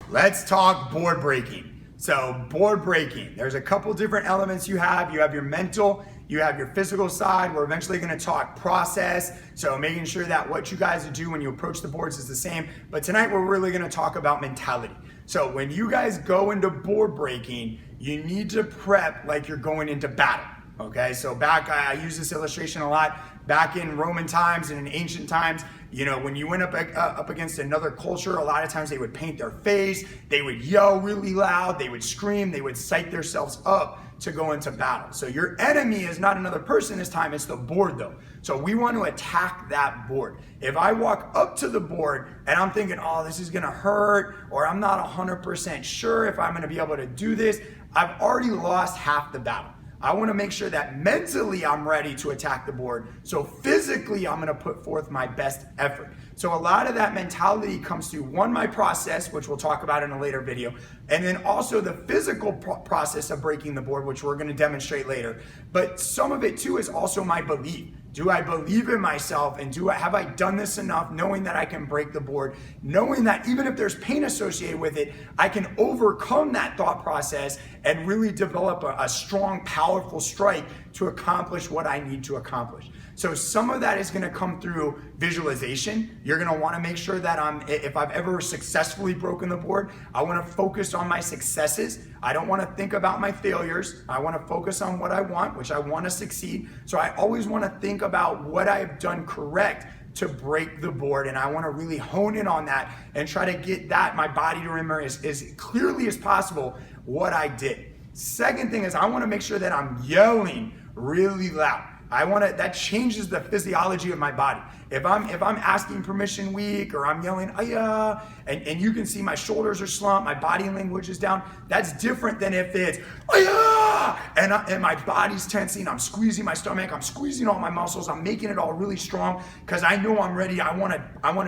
Let's talk board breaking. So board breaking, there's a couple different elements you have. You have your mental, you have your physical side. We're eventually gonna talk process. So making sure that what you guys do when you approach the boards is the same. But tonight we're really gonna talk about mentality. So when you guys go into board breaking, you need to prep like you're going into battle. Okay, so I use this illustration a lot. Back in Roman times and in ancient times, you know, when you went up against another culture, a lot of times they would paint their face, they would yell really loud, they would scream, they would psych themselves up to go into battle. So your enemy is not another person this time, it's the board though. So we want to attack that board. If I walk up to the board and I'm thinking, oh, this is gonna hurt, or I'm not 100% sure if I'm gonna be able to do this, I've already lost half the battle. I want to make sure that mentally I'm ready to attack the board. So physically, I'm going to put forth my best effort. So a lot of that mentality comes through one, my process, which we'll talk about in a later video, and then also the physical process of breaking the board, which we're going to demonstrate later. But some of it too is also my belief. Do I believe in myself, and have I done this enough, knowing that I can break the board, knowing that even if there's pain associated with it, I can overcome that thought process and really develop a strong, powerful strike to accomplish what I need to accomplish. So some of that is going to come through visualization. You're going to want to make sure that if I've ever successfully broken the board, I want to focus on my successes. I don't want to think about my failures. I want to focus on what I want, which I want to succeed. So I always want to think about what I have done correct to break the board, and I want to really hone in on that and try to get my body to remember as clearly as possible what I did. Second thing is I want to make sure that I'm yelling really loud. That changes the physiology of my body. If I'm asking permission weak, or I'm yelling, "Aya," and you can see my shoulders are slumped, my body language is down, that's different than if it's, "Aya," and my body's tensing, I'm squeezing my stomach, I'm squeezing all my muscles, I'm making it all really strong, because I know I'm ready, I want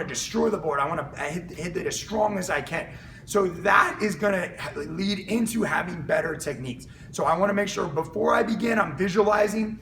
to destroy the board, I want to hit it as strong as I can. So that is going to lead into having better techniques. So I want to make sure before I begin, I'm visualizing,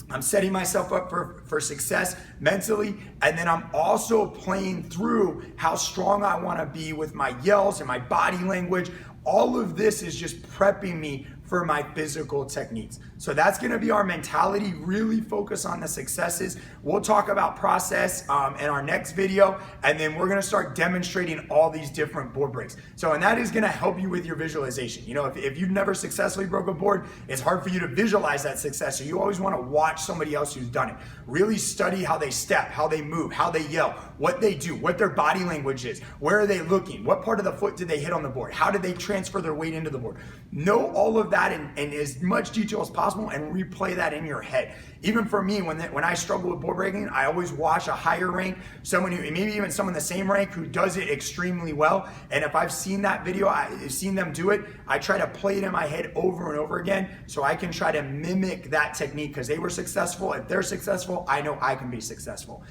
I'm setting myself up for success mentally, and then I'm also playing through how strong I want to be with my yells and my body language. All of this is just prepping me for my physical techniques. So that's going to be our mentality, really focus on the successes. We'll talk about process in our next video, and then we're going to start demonstrating all these different board breaks. So, and that is going to help you with your visualization. You know, if you've never successfully broke a board, it's hard for you to visualize that success. So you always want to watch somebody else who's done it. Really study how they step, how they move, how they yell, what they do, what their body language is, where are they looking, what part of the foot did they hit on the board, how did they transfer their weight into the board. Know all of that in as much detail as possible and replay that in your head. Even for me, when I struggle with board breaking, I always watch a higher rank, someone who, maybe even someone in the same rank who does it extremely well. And if I've seen that video, I've seen them do it, I try to play it in my head over and over again so I can try to mimic that technique, because they were successful. If they're successful, I know I can be successful.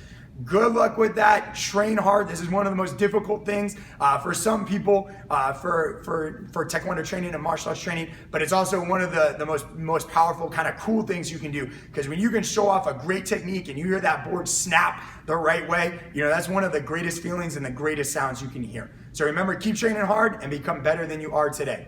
Good luck with that. Train hard. This is one of the most difficult things for some people for Taekwondo training and martial arts training, but it's also one of the most powerful kind of cool things you can do, because when you can show off a great technique and you hear that board snap the right way, you know, that's one of the greatest feelings and the greatest sounds you can hear. So remember, keep training hard and become better than you are today.